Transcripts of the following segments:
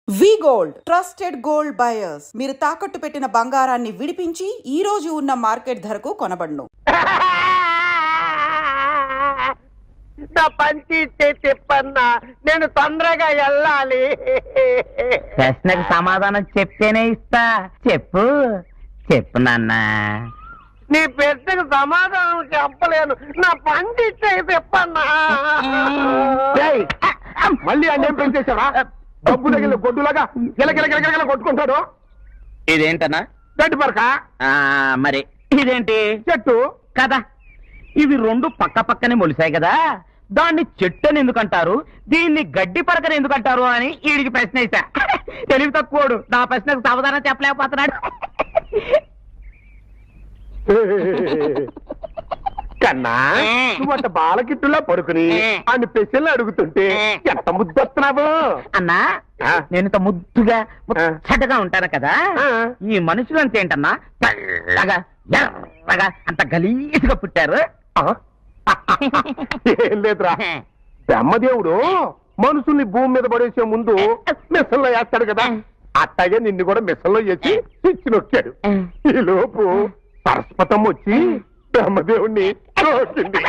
వి gold trusted gold buyers మీరు తాకట్టు పెట్టిన బంగారాన్ని విడిపించి ఈ రోజు ఉన్న మార్కెట్ ధరకు కొనబడును. నా పంచి చెప్పన్నా నేను తొందరగా వెళ్ళాలి. ప్రశ్నకు సమాధానం చెప్తేనే ఇస్తా. చెప్పు చెప్పు నాన్న. నీ ప్రశ్నకు సమాధానం చెప్పలేను. నా పంచి చెప్పన్నా. మళ్ళీ అన్నేం పెంచేసావా? డబ్బు దగ్గర గొడ్డులాగా గిలగిల కొట్టుకుంటాడు. ఇదేంటన్నా? గడ్డి పరక. మరి ఇదేంటి? చెట్టు కదా. ఇవి రెండు పక్క పక్కనే మొలిసాయి కదా, దాన్ని చెట్టు అని ఎందుకంటారు, దీన్ని గడ్డి పరకని ఎందుకంటారు అని వీడికి ప్రశ్న వేసా. తెలివి తక్కువడు నా ప్రశ్నకు సమాధానం చెప్పలేకపోతున్నాడు. కన్నా నువ్వంట బాలకిట్టులా పడుకుని అన్ని పెసలు అడుగుతుంటే ఎంత ముద్దొస్తున్నావు అన్నా. నేను ఇంత ముద్దుగా ముచ్చటగా ఉంటాను కదా, ఈ మనుషులు అంతేంటన్నా తెల్లగా ఎర్రగా అంత గలీజ్గా పుట్టారు. ఏం లేదురా, బ్రహ్మదేవుడు మనుషుల్ని భూమి మీద పడేసే ముందు మిషన్లో వేస్తాడు కదా, అట్టాగే నిన్ను కూడా మిషన్లో వేసి స్విచ్ నొక్కాడు. ఈ లోపు సరస్వతం వచ్చి బ్రహ్మదేవుణ్ణి నొక్కింది.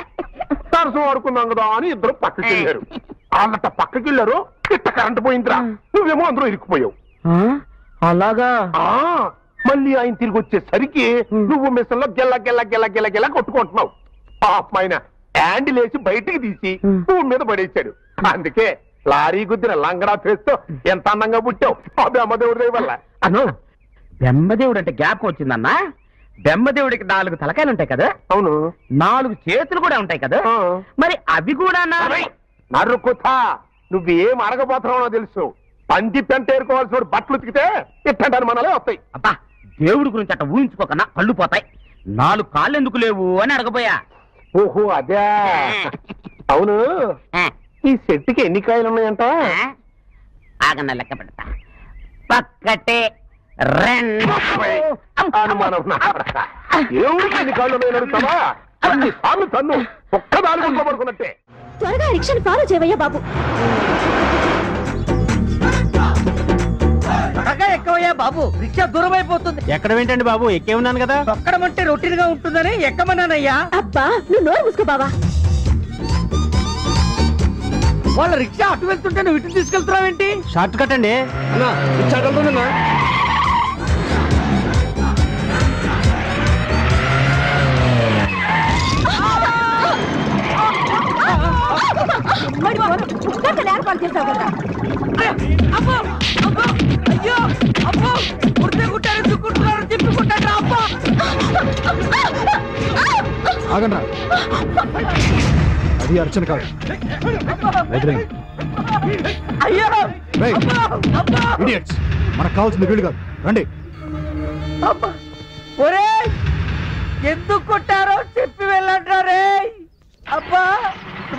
సరస్సు వాడుకున్నాం కదా అని ఇద్దరు పక్కకి వెళ్ళారు. వాళ్ళంత పక్కకి వెళ్ళారు, ఇట్ట కరెంట్ పోయిందిరా, నువ్వేమో అందరూ ఇరుక్కుపోయావు. అలాగా? మళ్ళీ ఆయన తిరిగి వచ్చేసరికి నువ్వు మిషన్లో గెల్ల గెల్ల గెల్ల గెల్ల గెల్ల కొట్టుకుంటున్నావు. పాపమైన హ్యాండిల్ వేసి బయటికి తీసి భూమి మీద పడేశాడు. అందుకే లారీ గుద్దిన లంగడా ఫేస్తో ఎంత అందంగా పుట్టావు ఆ బ్రహ్మదేవుడి వల్ల. అను, బ్రహ్మదేవుడు అంటే జ్ఞాపకం వచ్చిందన్నా. బ్రహ్మదేవుడికి 4 తలకాయలు ఉంటాయి కదా. అవును. 4 చేతులు కూడా ఉంటాయి కదా, మరి అవి కూడా నరుకుతా. నువ్వేం అడగబోతున్నావో తెలుసు. పంది పెంట ఏరుకోవాల్సిన బట్టలు ఉతికితే ఇట్టంటారు మనలే వస్తాయి. అబ్బా, దేవుడి గురించి అట్ట ఊహించుకోకన్నా కళ్ళు పోతాయి. 4 కాళ్ళు ఎందుకు లేవు అని అడగబోయా. ఓహో అదే. అవును, ఈ చెట్టుకి ఎన్ని కాయలు ఉన్నాయంట? ఆగన్న లెక్క పెడతా. పక్కటే 2 అనుమానం. దేవుడికి ఎన్ని కాళ్ళు ఉన్నాయని అడుగుతావా? అన్ని సార్లు తన్ను ఒక్కదాని గుంట్లో పడుకున్నట్టే. త్వరగా రిక్షాను ఫాలో చేయవయ్యా బాబు. ఎక్కవయ్యా బాబు, రిక్షా దూరం అయిపోతుంది. ఎక్కడ ఏంటండి బాబు, ఎక్కే ఉన్నాను కదా. ఎక్కడం అంటే రొటీన్ గా ఉంటుందని ఎక్కమన్నానయ్యా. అబ్బా నువ్వు నోరు మూసుకో బావా. వాళ్ళ రిక్షా అటు వెళ్తుంటే నువ్వు ఇటు తీసుకెళ్తున్నావేంటి? షార్ట్ కట్ అండి. ఏర్పాటు చేసావు కదా. అయ్యో అబ్బో, కుర్తే కుట్టారు దుక్కుంటున్నారు తిప్పుకుంటారు. అబ్బా ఆగండ్రా, అది అర్చన కాదు. అయ్యో ఇడియట్స్, మనకు కావాల్సింది వీళ్ళు కాదు, రండి. ఒరే ఎందుకు కొట్టారో చెప్పి వెళ్ళంటారే. అబ్బా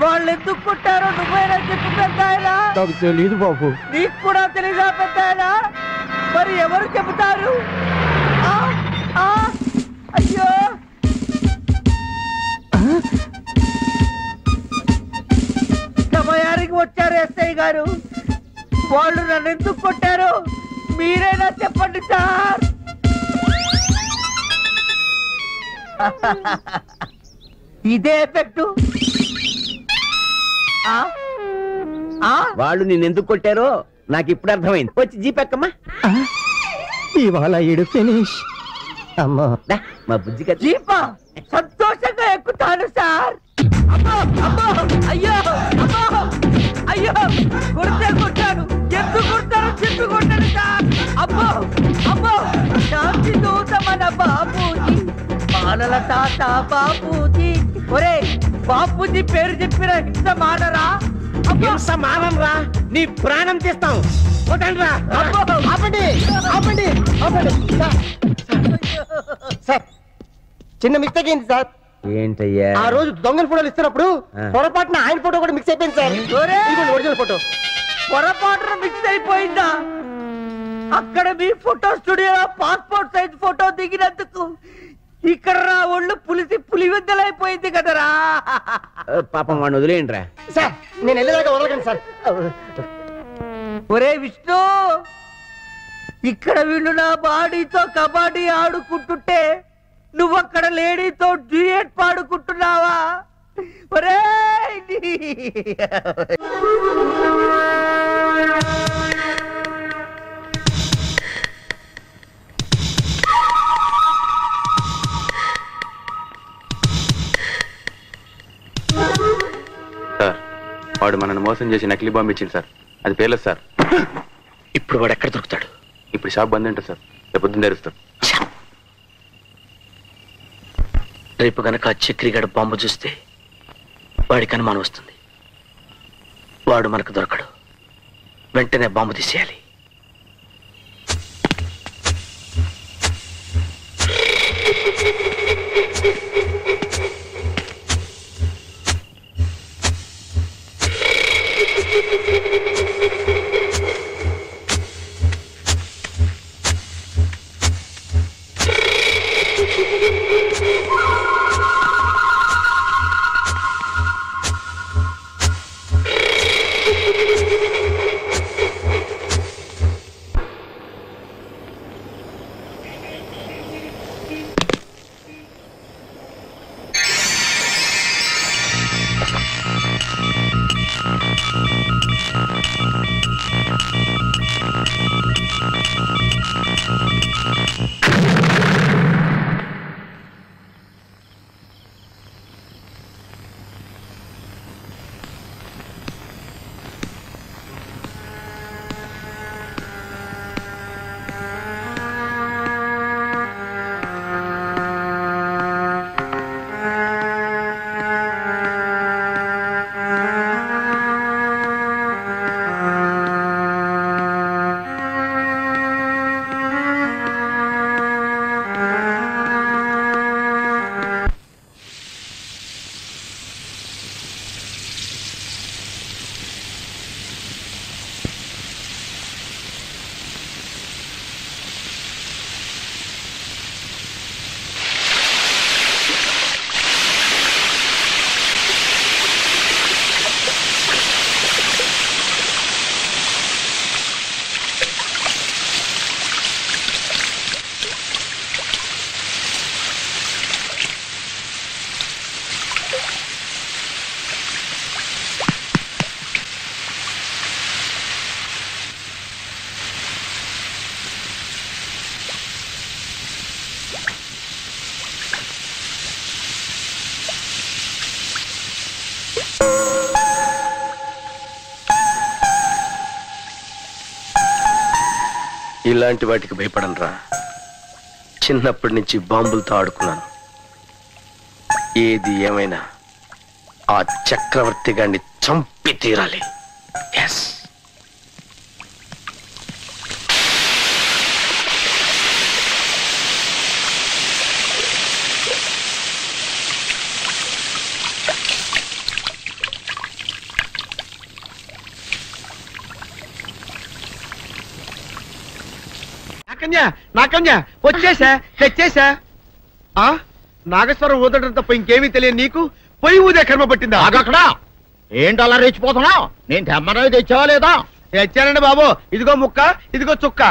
వాళ్ళు ఎందుకు కొట్టారో నువ్వైనా చెప్పు పెద్దాయనా. నాకు తెలీదు బాబు. నీకు కూడా తెలీదా పెద్దాయనా? మరి ఎవరు చెబుతారు? అయ్యో సమయానికి వచ్చారు ఎస్ఐ గారు. వాళ్ళు నన్ను ఎందుకు కొట్టారు మీరైనా చెప్పండి సార్. ఇదే ఎఫెక్ట్. వాళ్ళు నిన్నెందుకు కొట్టారో నాకు ఇప్పుడు అర్థమైంది. వచ్చి జీపెక్కమ్మా. ఇవాళ ఇడు ఫినిష్. అమ్మా మా బుజ్జి కదా. జీపా సంతోషంగా ఎక్కుతాను సార్. అమ్మో అమ్మో అయ్యో అమ్మో అయ్యో, కొడితే కొట్టాను. ఎందుకు కొడతారో చెప్పి కొట్టాను సార్. అమ్మో అమ్మో, శాంతి దూత మన బాబూజీ, బాలల తాత బాబూజీ. ఒరే బాపూజీ పేరు చెప్పిన హింస మానరా? హింస మానంరా, నీ ప్రాణం తీస్తాం. కొట్టండిరా. ఆపండి ఆపండి ఆపండి. సార్ చిన్న మిస్టేక్ ఏంటి సార్? ఏంటయ్యా? ఆ రోజు దొంగల ఫోటోలు ఇస్తున్నప్పుడు పొరపాటున ఆయన ఫోటో కూడా మిక్స్ అయిపోయింది సార్. ఒరిజినల్ ఫోటో పొరపాటున మిక్స్ అయిపోయిందా? అక్కడ మీ ఫోటో స్టూడియోలో పాస్పోర్ట్ సైజ్ ఫోటో దిగినందుకు ఇక్కడ రా ఒళ్ళు పులిసి పులివెద్దలైపోయింది కదరా. పాపం వాడిని వదిలేయండిరా. సార్ నేను వెళ్ళేదాకా వదలకండి సార్. ఒరే విష్ణు, ఇక్కడ వీళ్ళు నా బాడీతో కబడ్డీ ఆడుకుంటుంటే నువ్వక్కడ లేడీతో డ్యూయట్ పాడుకుంటున్నావా? ఒరే సార్, వాడు మనల్ని మోసం చేసి నకిలీ బాంబు ఇచ్చింది సార్. అది పేర్లేదు సార్. ఇప్పుడు వాడు ఎక్కడ దొరుకుతాడు? ఇప్పుడు షాప్ బంద్ ఉంటుంది సార్. రేపు పొద్దున్న తెరుస్తాడు. రేపు గనక ఆ చక్రిగడ బాంబు చూస్తే వాడికి అనుమానం వస్తుంది. వాడు మనకు దొరకడు. వెంటనే బాంబు తీసేయాలి. ఇలాంటి వాటికి భయపడనరా. చిన్నప్పటి నుంచి బాంబులతో ఆడుకున్నాను. ఏది ఏమైనా ఆ చక్రవర్తి గారిని చంపి తీరాలి. ఎస్. నాకన్యా వచ్చేసా, తెచ్చేసా. నాగేశ్వరం ఊదడం తప్ప ఇంకేమీ తెలియదు నీకు. పొయ్యి ఊదే కర్మ పట్టిందా? అక్కడ ఏంటి అలా రెచ్చిపోతున్నావు? నేను తెమ్మనవి తెచ్చావా లేదా? తెచ్చానండి బాబు. ఇదిగో ముక్క, ఇదిగో చుక్క.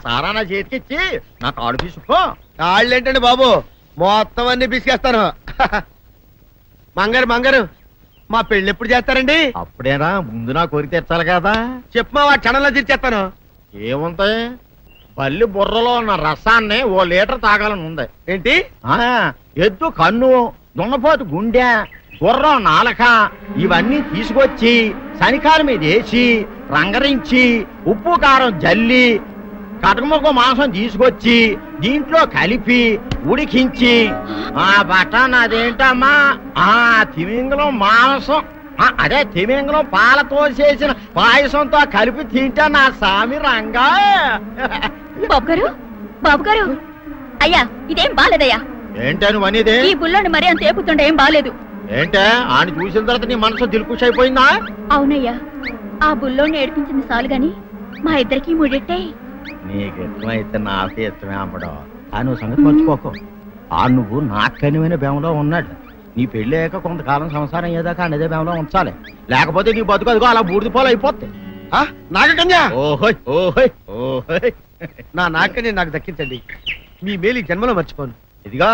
సారా నా చేతికిచ్చి నా కాడు తీసుకో. కాళ్ళేంటండి బాబు, మొత్తం అన్ని బిసికేస్తాను. మంగారు మా పెళ్ళి ఎప్పుడు చేస్తారండి? అప్పుడేనా, ముందు నా కోరిక తెచ్చాలి కదా. చెప్పమా, ఆ క్షణంలో తీర్చేస్తాను. ఏముంటాయి, బల్లి బుర్రలో ఉన్న రసాన్ని ఓ లీటర్ తాగాలని ఉంది. ఏంటి? ఎద్దు కన్ను, దున్నపోతు గుండె, గుర్రం నాలక ఇవన్నీ తీసుకొచ్చి శనికాల మీద వేసి రంగరించి ఉప్పు కారం జల్లి కటకముక్క మాంసం తీసుకొచ్చి దీంట్లో కలిపి ఉడికించి ఆ బటన్ అదేంటమ్మా తిమింగలం మాంసం, అదే తిమింగలం పాలతో చేసిన పాయసంతో కలిపి తింటా నా సామి రంగా. బాబు గారు అయ్యా, ఇదేం బాలేదయ్యా. ఏంటని అనేది? ఈ బుల్లోని మరీ అంత ఏపుతుండే ఏం బాలేదు. ఏంటే ఆయన చూసిన తర్వాత నీ మనసు దిల్కుష్ అయిపోయిందా? అవునయ్యా, ఆ బుల్లోని ఏడిపించింది చాలు గాని మా ఇద్దరికి ముడిట్టే. నీకు ఇష్టమైతే నాకే ఇష్టమే అమ్మడం. ఆ నువ్వు సంగతి మర్చిపోకు. ఆ నువ్వు నాకు కనివైన బేమలో ఉన్నాడు. నీ పెళ్ళాక కొంతకాలం సంసారం ఏదాకా అదే బేమలో ఉంచాలి. లేకపోతే నీ బతుకు అదిగో అలా బూడిద పోలు అయిపోతాయి. నాగకన్యా ఓహోయ్ ఓహోయ్ ఓహోయ్ నా నాగకన్య నాకు దక్కించండి. మీ మేలు జన్మలో మర్చిపోను. ఇదిగా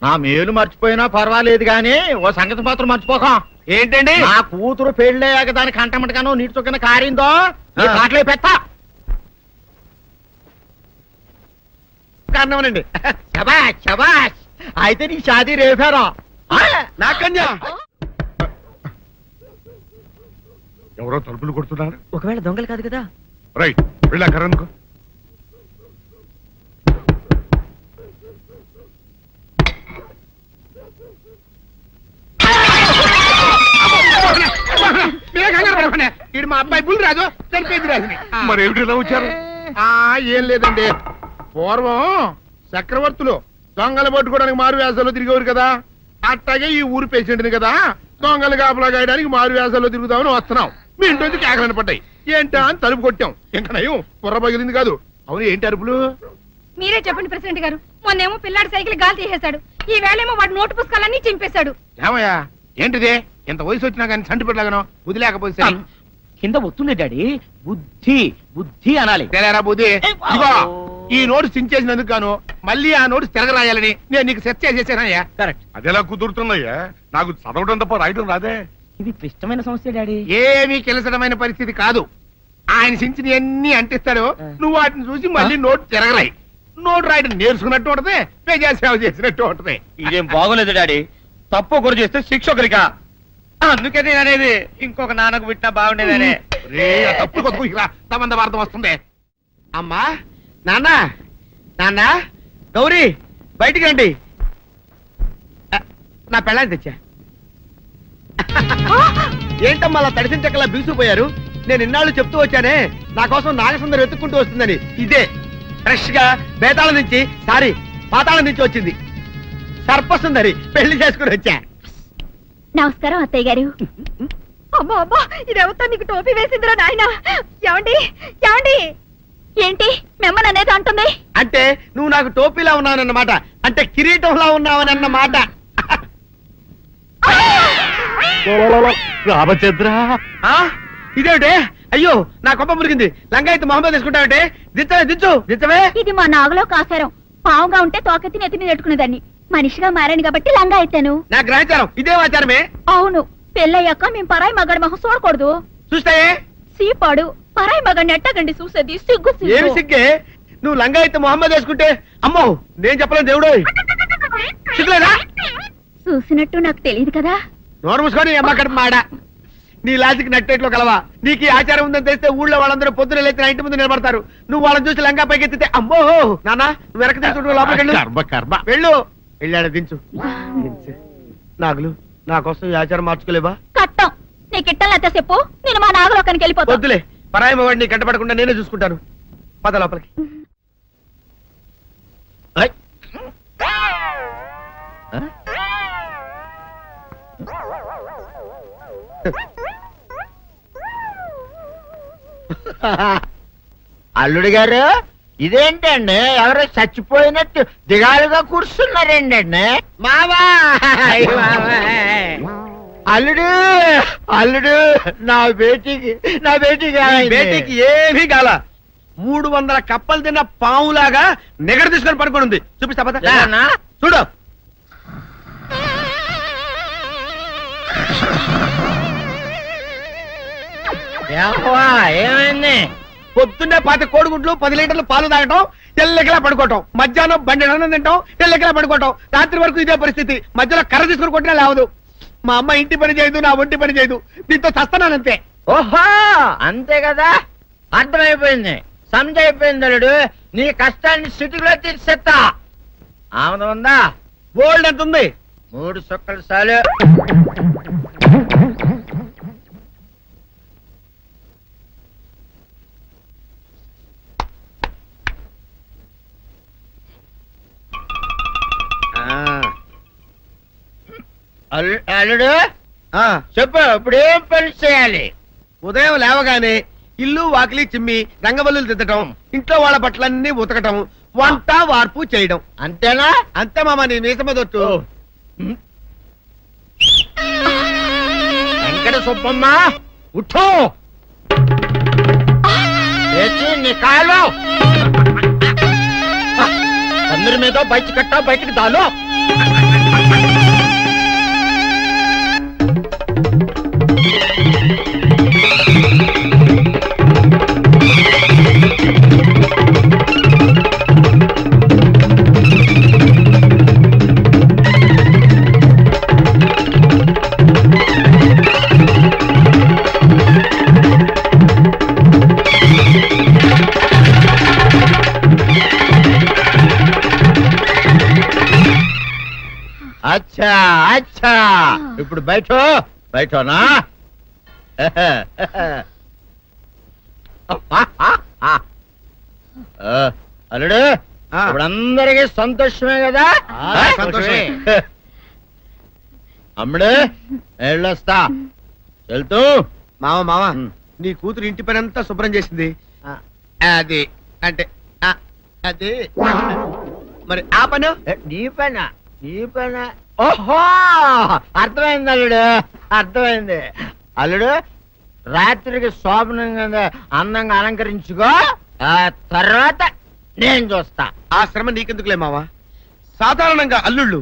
నా మేలు మర్చిపోయినా పర్వాలేదు గానీ ఓ సంగతి మాత్రం మర్చిపోకం. ఏంటండి? నా కూతురు పెళ్ళయ్యాక దానికి కంటమటగానో నీటి చొక్కన కారిందో కాట్లే పెట్టా కారణమనండి. శబాష్ శబాష్. అయితే నీ షాదీ రేపారా? నాగకన్యా ఎవరో తలుపులు కొడుతున్నారు. ఒకవేళ దొంగలు కాదు కదా? రైట్ వెళ్ళాకరనుకో. ఇది మా అబ్బాయి బుల్ రాజు చనిపోయింది రాజుని. మరేమిటి ఇలా వచ్చారు? ఏం లేదండి, పూర్వం చక్రవర్తులు దొంగలు పట్టుకోవడానికి మారు వేసాల్లో తిరిగేవారు కదా, అట్టాగే ఈ ఊరు పేషెంట్ని కదా దొంగలు కాపలా గాయడానికి మారు వేసాల్లో తిరుగుతామని వస్తున్నాం. మీ ఇంటి నుంచి కేకలను పడ్డాయి. ఏంటా అని తలుపు కొట్టాం. ఇంకా నయం బుర్ర పగిలింది కాదు. అవును ఏంటి అరుపులు? మీరే చెప్పండి ప్రెసిడెంట్ గారు. మొన్నేమో పిల్లాడి సైకిల్ గాలి తీసేశాడు, ఈ వేళేమో వాడి నోటు పుస్తకాలన్నీ చింపేశాడు. ఏమయ్యా ఏంటిదే? ఇంత వయసు వచ్చినా కానీ సంటి పెట్టలాగనో వదిలేకపోతే కింద వస్తుంది డాడీ. బుద్ధి బుద్ధి అనాలి. తెలేరా బుద్ధి. ఇదిగో ఈ నోటు చించేసినందుకు గాను మళ్ళీ ఆ నోటు తిరగరాయాలని నేను నీకు సెట్ చేసేసానయ్యా. కరెక్ట్. అదెలా కుదురుతున్నాయ్యా? నాకు చదవడం తప్ప రాయడం రాదే. ఇది క్లిష్టమైన సమస్య డాడీ. ఏమీ కిలసడమైన పరిస్థితి కాదు. ఆయన చించిన ఎన్ని అంటిస్తాడు, నువ్వు వాటిని చూసి మళ్ళీ నోటు తిరగరాయి. నోటు రాయడం నేర్చుకున్నట్టు ఉంటది, ప్రజాసేవ చేసినట్టు ఉంటది. ఇదేం బాగోలేదు డాడీ. తప్పు ఒకరు చేస్తే శిక్ష ఒకరికా? అందుకే నేను అనేది ఇంకొక నాన్నకు పుట్టినా బాగుండేదనే. తప్పుడు కొద్దు సంబంధ వార్త వస్తుంది. అమ్మా నాన్న నాన్న గౌరీ బయటికి రండి. నా పెళ్ళాన్ని తెచ్చా. ఏంటమ్మా అలా తడిసిన చెక్కలా బిగుసిపోయారు? నేను ఇన్నాళ్ళు చెప్తూ వచ్చానే నా కోసం నాగసుందరం వెతుక్కుంటూ వస్తుందని. ఇదే ఫ్రెష్ గా బేతాళం నుంచి పాతాళం నుంచి వచ్చింది సర్పసుందరి. పెళ్లి చేసుకుని వచ్చా. నమస్కారం అత్తయ్య గారు. అమ్మా అమ్మా, ఇదేవతో నీకు టోపీ వేసిందిరా నాయన. ఏమండి ఏమండి? ఏంటి మిమ్మల్ని అనేది అంటుంది? అంటే నువ్వు నాకు టోపీలా ఉన్నావనన్నమాట, అంటే కిరీటంలా ఉన్నావనన్నమాట. రామచంద్ర ఇదేమిటే? అయ్యో నా కొప్ప మురిగింది. లంగాయత్ మొహమ్మద్ తీసుకుంటావంటే దించవే, దించవే. ఇది మా నాగులో కాసారం. పావుగా ఉంటే తోకెత్తి నెత్తి మీద పెట్టుకునేదాన్ని. మనిషిగా మారాను కాబట్టి లంగా అయితాను. నా గ్రహచారం ఇదే ఆచారమే. అవును, పెళ్ళయ్యాక మేము పరాయి మగాడి మొహం చూడకూడదు. చూస్తాయే సీపాడు పరాయి మగాడిని ఎట్టగండి చూసేది. సిగ్గు ఏమి సిగ్గే? నువ్వు లంగాయత్ మొహమ్మద్ వేసుకుంటే అమ్మో నేను చెప్పలేను దేవుడు. సిగ్గులేదా? చూసినట్టు నాకు తెలియదు కదా. నోరు మూసుకొని అమ్మక్కడ మాడ. నీ లాజిక్ నట్టేట్లో కలవా? నీకు ఈ ఆచారం ఉందని తెలిస్తే ఊళ్ళో వాళ్ళందరూ పొద్దున లేచి ఇంటి ముందు నిలబడతారు. నువ్వు వాళ్ళని చూసి లంగా పైకి ఎత్తితే అమ్మో నాన్న నువ్వు వెనక తీసుకుంటూ లోపలికి వెళ్ళు. వెళ్ళాడు దించు. నాగులు నా కోసం ఈ ఆచారం మార్చుకోలేవా? కట్టం నీకు ఇట్టలేత చెప్పు. నేను మా నాగలోకానికి వెళ్ళిపోతా. వద్దులే, పరాయి వాడిని కంటపడకుండా నేనే చూసుకుంటాను. పద లోపలికి. అల్లుడు గారు ఇదేంటండి ఎవరో చచ్చిపోయినట్టు దిగాలుగా కూర్చున్నారేంటండి? మావా అల్లుడు అల్లుడు నా బేటీకి ఏమీ కాల. 300 కప్పలు తిన్న పావులాగా నిగడ తీసుకొని పడుకొని ఉంది. చూపిస్తా పద. చూడు ఏమైంది? పొద్దున్నే 10 కోడిగుడ్లు 10 లీటర్లు పాలు తాగటం, తెల్లకిలా పడుకోవటం. మధ్యాహ్నం బండి అన్నం తింటాం, తెల్లకిలా పడుకోవటం. రాత్రి వరకు ఇదే పరిస్థితి. మధ్యలో కర్ర తీసుకుని కొట్టినా లేవదు. మా అమ్మ ఇంటి పని చేయదు, నా ఒంటి పని చేయదు. దీంతో చస్తున్నానంతే. ఓహో అంతే కదా, అర్థమైపోయింది, సమజైపోయింది. అల్లుడు నీ కష్టాన్ని సిటీలో తీర్చేస్తా. ఆమె ఉందా? గోల్డ్ ఎంత ఉంది? 3 సుక్కలు చాలు. అల్లుడు చెప్పు, ఇప్పుడు ఏం పని చేయాలి? ఉదయం లేవగానే ఇల్లు వాకిలి చిమ్మి రంగవల్లులు దిద్దటం, ఇంట్లో వాళ్ళ బట్టలన్నీ ఉతకటం, వంట వార్పు చేయడం. అంతేనా? అంతే మామ, నీ మీసమదొట్టు. వెంకట సుబ్బమ్మ ఉఠో. నీ కాలు అందరి మీద బయట కట్టా బయటికి దాలో. అచ్చా అచ్చా ఇప్పుడు బయటనా అల్లుడు ఇప్పుడు అందరికీ సంతోషమే కదా? సంతోషమే. అమ్ముడు వెళ్ళొస్తా. వెళ్తూ మావ నీ కూతురు ఇంటి పని అంతా శుభ్రం చేసింది. అది అంటే అది మరి ఆ పని నీ పైన ఓహో అర్థమైంది అల్లుడు, అర్థమైంది. అల్లుడు రాత్రికి శోభనంగా అందంగా అలంకరించుకో, ఆ తర్వాత నేను చూస్తా. ఆ శ్రమ నీకెందుకులే మావా. సాధారణంగా అల్లుళ్ళు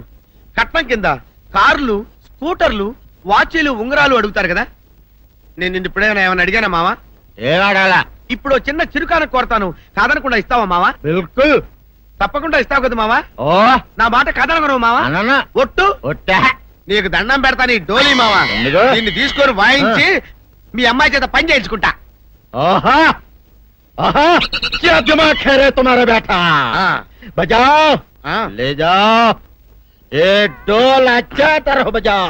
కట్నం కింద కార్లు, స్కూటర్లు, వాచీలు, ఉంగరాలు అడుగుతారు కదా. నేను నిన్ను ఇప్పుడేమైనా ఏమైనా అడిగానా మావా? ఏం అడగాలా? ఇప్పుడు చిన్న చిరుకాన కోరతాను, కాదనకుండా ఇస్తావా మావా? బిల్కుల్ తప్పకుండా ఇస్తావు కదా మావా. ఓ నా మాట కాదనగను మావా. అన్న ఒట్టు ఒట్టా నీకు దండం పెడతా నీ డోలీ మావా. ఎందుకు? నిన్ను తీసుకొని వాయించి మీ అమ్మాయి చేత పని చేయించుకుంటా. ఓహో ఓహో क्या दिमाग है रे तुम्हारा बेटा? बजाओ ले जाओ ये ढोल अच्छा तरह बजाओ.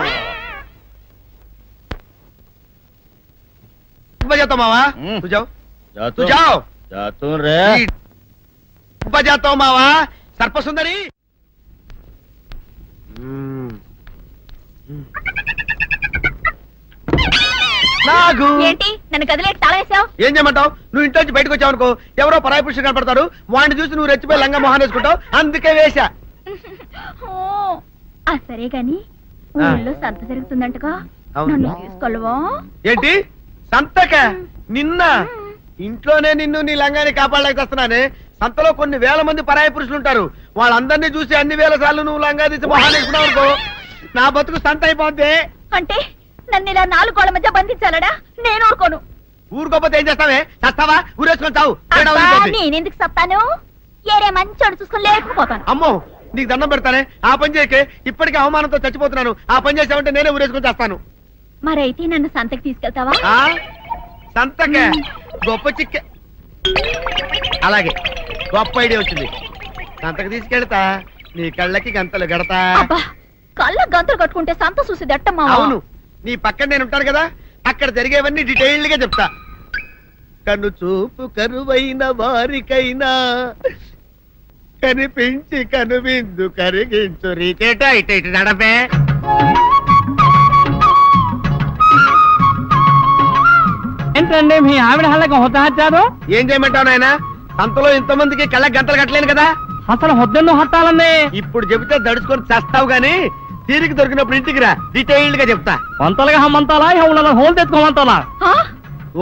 बजाता मावा तू जाओ तू जाओ जातू रे बजाता मावा सर्पसुंदरी. నాగు ఏంటి నన్ను గదిలేటి తాళేసావు? ఏం చేయమంటావు? నువ్వు ఇంట్లో నుంచి బయటకు వచ్చావు అనుకో, ఎవరో పరాయి పురుషులు కనపడతారు, వాడిని చూసి నువ్వు రెచ్చిపోయి లంగా మొహాన్ని వేసుకుంటావు, అందుకే వేశా. సరే గాని ఊళ్ళో సంత జరుగుతుందంటగా, నన్ను తీసుకెళ్ళవా? ఏంటి సంతక? నిన్న ఇంట్లోనే నిన్ను నీ లంగాన్ని కాపాడలేకొస్తున్నానే. సంతలో కొన్ని వేల మంది పరాయి పురుషులు ఉంటారు, వాళ్ళందరినీ చూసి అన్ని వేల సార్లు నువ్వు లంగా తీసి మొహాన్ని వేసుకున్నావు అనుకో, నా బతుకు సంత అయిపోద్ది. అంటే నన్ను ఇలా 4 గోళ్ల మధ్య బంధించాలడా? నేను ఊరుకోను. ఊరుకోపోతే ఏం చేస్తావే? చస్తావా? ఊరేసుకొని చావు. నేనెందుకు చెప్తాను? ఏరే మంచోడు చూసుకొని లేకపోతాను. అమ్మో నీకు దండం పెడతానే, ఆ పని చేయకే. ఇప్పటికే అవమానంతో చచ్చిపోతున్నాను, ఆ పని చేసావంటే నేనే ఊరేసుకొని చేస్తాను. మరైతే నన్ను సంతకి తీసుకెళ్తావా? సంతకే గొప్ప చిక్కే. అలాగే గొప్ప ఐడియా వచ్చింది. సంతకు తీసుకెళ్తా, నీ కళ్ళకి గంతలు గడతా. కళ్ళ గంతలు కట్టుకుంటే సంత చూసి దట్టమ్మా. అవును, నీ పక్కన నేను ఉంటాను కదా, అక్కడ జరిగేవన్నీ డీటెయిల్డ్ గా చెప్తా. కను చూపు కరువైన వారికైనా కనిపించి కనువిందు కరిగించు రీకేట ఇటు ఇటు నడపే. ఏంటండి మీ ఆవిడ హళ్ళకి హొత్తహచ్చారు? ఏం చేయమంటావు నాయన? అంతలో ఇంతమందికి కళ్ళకి గంటలు కట్టలేను కదా. అసలు హొద్దెన్ను హత్తాలండి. ఇప్పుడు చెబితే దడుచుకొని చేస్తావు గాని తీరికి దొరికినప్పుడు ఇంటికి రా, డీటెయిల్డ్ గా చెప్తా. వంతలుగా హమ్మంతాలా ఇవాళ హోల్ తెచ్చుకోమంటాలా?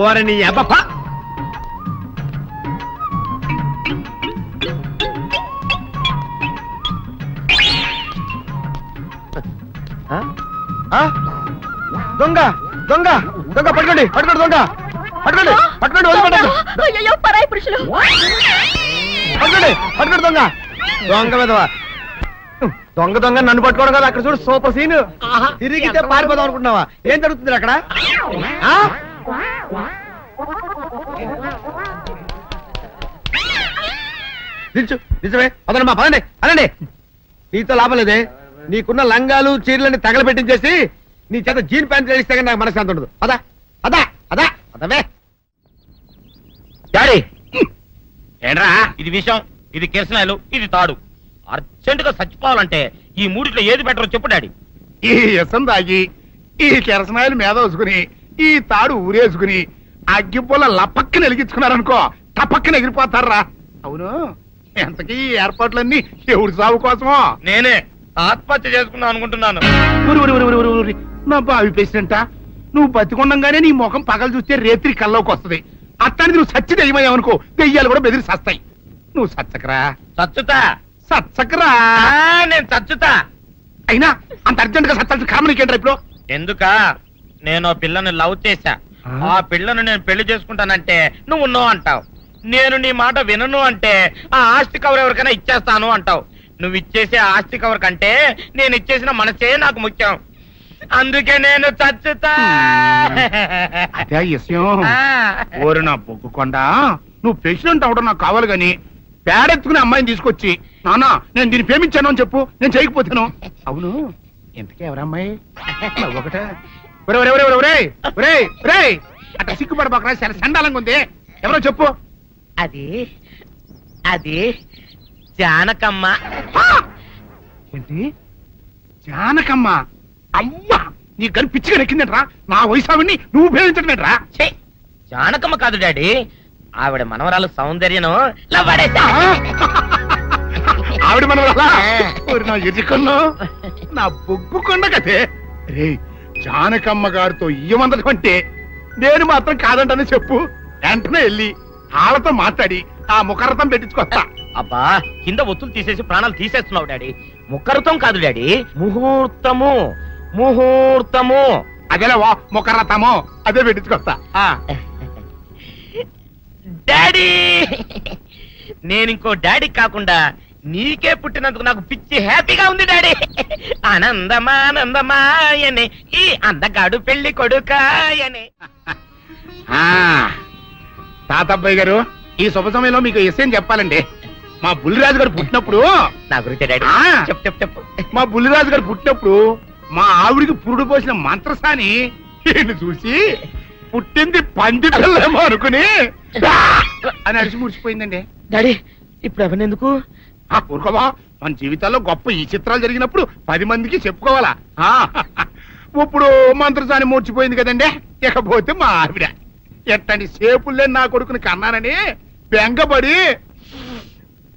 ఓరని అబ్బప్ప. దొంగ దొంగ దొంగ పట్టుకోండి పట్టుకోండి దొంగ పట్టుకోండి పట్టుకోండి వదిలిపెట్టండి. అయ్యో పరాయి పురుషులు. పట్టుకోండి పట్టుకోండి దొంగ దొంగ విధవా. దొంగ దొంగ నన్ను పట్టుకోవడం కదా, అక్కడ చూడు సూపర్ సీన్. తిరిగితే పారిపోదాం అనుకుంటున్నావా? ఏం జరుగుతుంది అక్కడ? నిజమే అదనమ్మా, పదండి అనండి. నీతో లాభం లేదే, నీకున్న లంగాలు చీరలని తగలబెట్టించేసి నీ చేత జీన్ ప్యాంట్ తెలిస్తే కానీ నాకు మనశ్శాంతి ఉండదు. అదా అదా అదా అదవే. డాడీ ఏంట్రా ఇది విషయం, ఇది కిరసనాయలు, ఇది తాడు. అర్జెంట్ గా చచ్చిపోవాలంటే ఈ మూడిట్లో ఏది బెటర్ చెప్పు డాడీ. ఈ ఎసం తాగి, ఈ కిరసనాయలు మీద వేసుకుని, ఈ తాడు ఊరేసుకుని అగ్గిపూల లపక్కన వెలిగించుకున్నారనుకో, టపక్కన ఎగిరిపోతారా. అవును, ఎంతకీ ఈ ఏర్పాట్లన్నీ ఎవరి సాగు కోసమో? నేనే ఆత్మహత్య చేసుకుందాం అనుకుంటున్నాను. నా బావి పేసినంట, నువ్వు బతికొండంగానే నీ ముఖం పగలు చూస్తే రేత్రి కల్లోకి వస్తుంది. అట్లాంటి నువ్వు సచ్చి దెయ్యమయ్యావనుకో దెయ్యాలు కూడా బెదిరి సస్తాయి. నువ్వు సచ్చకరా. చచ్చుతా సచ్చకరా. నేను చచ్చుతా. అయినా అంత అర్జెంట్ గా సత్తాల్సిన కర్మ నీకేంట్రా ఇప్పుడు? ఎందుక నేను పిల్లని లవ్ చేశా. ఆ పిల్లను నేను పెళ్లి చేసుకుంటానంటే నువ్వు నో అంటావు. నేను నీ మాట వినను అంటే ఆ ఆస్తి కవర్ ఎవరికైనా ఇచ్చేస్తాను అంటావు. నువ్వు ఇచ్చేసే ఆస్తి కవర్ కంటే నేను ఇచ్చేసిన మనసే నాకు ముఖ్యం. అందుకే నేను చచ్చుతా. అదే విషయం. ఓరు నా బొగ్గుకొండ, నువ్వు ప్రెసిడెంట్ అవడం నాకు కావాలి గాని పేడెత్తుకునే అమ్మాయిని తీసుకొచ్చి నానా నేను దీన్ని ప్రేమించాను అని చెప్పు, నేను చేయకపోతాను. అవును ఇంతకీ ఎవరమ్మాయి? ఒకటే అట్లా సిగ్గుపడబాకరా, చాలా సండాలంగా ఉంది. ఎవరో చెప్పు. అది అది జానకమ్మ. ఏంటి జానకమ్మ? అమ్మా నీ గని పిచ్చిగా నెక్కిందంట్రా. నా వయసు ఆవిడ్ని నువ్వు ప్రేమించడమేట్రా? జానకమ్మ కాదు డాడీ, ఆవిడ మనవరాలు సౌందర్యను ఆవిడ మనవరాలా? నా ఎదుకున్నా నా బొగ్గుకొండ కదే. రే జానకమ్మ గారితో ఇయ్యమందడం అంటే నేను మాత్రం కాదంటనే చెప్పు. వెంటనే వెళ్ళి వాళ్ళతో మాట్లాడి ఆ ముఖరథం పెట్టించుకొస్తా. అబ్బా కింద ఒత్తులు తీసేసి ప్రాణాలు తీసేస్తున్నావు డాడీ. ముఖరథం కాదు డాడీ, ముహూర్తము. ముహూర్తము అదేలా ముఖరథము, అదే పెట్టించుకొస్తా. డాడీ నేను ఇంకో డాడీ కాకుండా నీకే పుట్టినందుకు నాకు పిచ్చి హ్యాపీగా ఉంది డాడీ. ఆనందమానందమాయనే ఈ అందగాడు పెళ్లి కొడుకాయనే. తాతబ్బాయి గారు, ఈ శుభ సమయంలో మీకు విషయం చెప్పాలండి. మా బుల్లిరాజు గారు పుట్టినప్పుడు నా గురించి డాడీ చెప్పు. మా బుల్లిరాజు గారు పుట్టినప్పుడు మా ఆవిడికి పురుడు పోసిన మంత్రసాని ఈయన చూసి పుట్టింది పంది పిల్లేమో అనుకుని అని అడిచి ముడిచిపోయిందండి. డాడీ ఇప్పుడు ఎవరినెందుకు? ఊరుకోవా, మన జీవితాల్లో గొప్ప ఈ చిత్రాలు జరిగినప్పుడు 10 మందికి చెప్పుకోవాలా. ఇప్పుడు మంత్రసాని మూర్చిపోయింది కదండి. ఇకపోతే మా ఆవిడ ఎట్టండి సేపుల్లే నా కొడుకుని కన్నానని బెంగపడి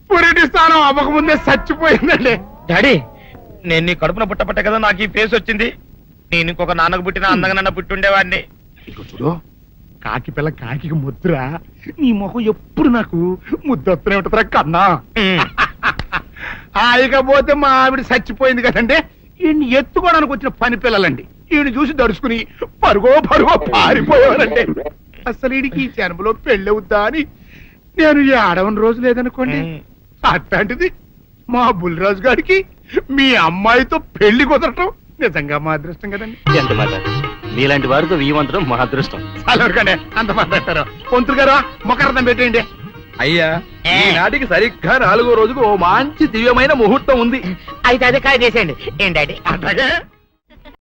పురిటి స్థానం అవ్వకముందే చచ్చిపోయిందండి. డాడీ నేను నీ కడుపున పుట్టపట్ట కదా నాకు ఈ ఫేస్ వచ్చింది. నేను ఇంకొక నాన్నకు పుట్టిన అందంగా నన్ను పుట్టుండేవాడిని. ఇక చూడు, కాకి పిల్ల కాకి ముద్ర, నీ మొహం ఎప్పుడు నాకు ముద్దొత్తనే ఉంటుందిరా కన్నా. ఇకపోతే మా ఆవిడ చచ్చిపోయింది కదండి. ఈయన్ని ఎత్తుకోవడానికి వచ్చిన పని పిల్లలండి ఈయన చూసి దడుచుకుని పరుగో పారిపోయేవారండి. అసలు ఈడికి ఈ జన్మలో పెళ్ళవుద్దా అని నేను ఈ ఆడవని రోజు లేదనుకోండి. అట్లాంటిది మా బుల్లిరాజు గారికి మీ అమ్మాయితో పెళ్లి కుదరటం నిజంగా మా అదృష్టం కదండి. ఎంత మాట, మీలాంటి వారితో వీయమంతరం మా అదృష్టం. అలాగనే అంత మాట్లాడతారు. పొంతులు గారు మొకరదం పెట్టేయండి. అయ్యా ఈనాటికి సరిగ్గా 4వ రోజుకు ఓ మంచి దివ్యమైన ముహూర్తం ఉంది. అయితే అదే కాయ చేసేయండి. ఏంటి డాడీ? అట్లాగే